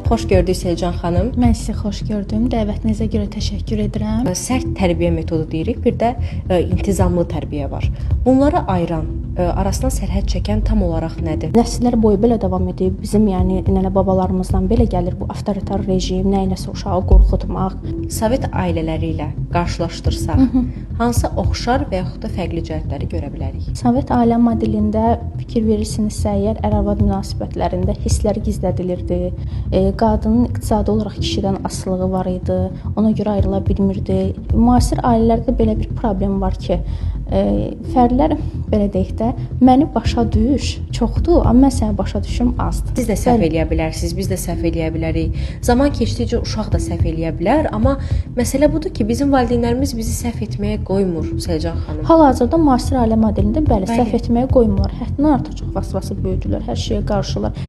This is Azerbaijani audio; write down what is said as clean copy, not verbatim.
Xoş gördük Selcan xanım. Mən sizi xoş gördüm. Dəvətinizə görə təşəkkür edirəm. Sərt tərbiyə metodu deyirik, bir də intizamlı tərbiyə var. Bunları ayıran, arasına sərhəd çəkən tam olaraq nədir? Nəsillər boyu belə davam edib. Bizim, yəni nənə babalarımızdan belə gəlir bu avtoritar rejim, nəyləsə uşağı qorxutmaq. Sovet ailələri ilə qarşılaşdırsaq, hansı oxşar və yaxud da fərqli cəhətləri görə bilərik? Sovet ailə modelində fikir verirsinizsə, əgər ər-arvad münasibətlərində hisslər gizlədilirdi. Qadının iqtisadi olaraq kişidən asılılığı var idi. Ona görə ayrıla bilmirdi. Müasir ailələrdə belə bir problem var ki, fərqlər belə deyək də, məni başa düş çoxdur, amma mən səni başa düşüm azdır. Siz də səhv eləyə bilərsiniz, biz də səhv eləyə bilərik. Zaman keçdikcə uşaq da səhv eləyə bilər, amma məsələ budur ki, bizim valideynlərimiz bizi səhv etməyə qoymur, Selcan xanım. Hal-hazırda müasir ailə modelində bəli, səhv etməyə qoymurlar. Həddindən artıq çox vasvası böyüdülər, hər şeyə qarşılar.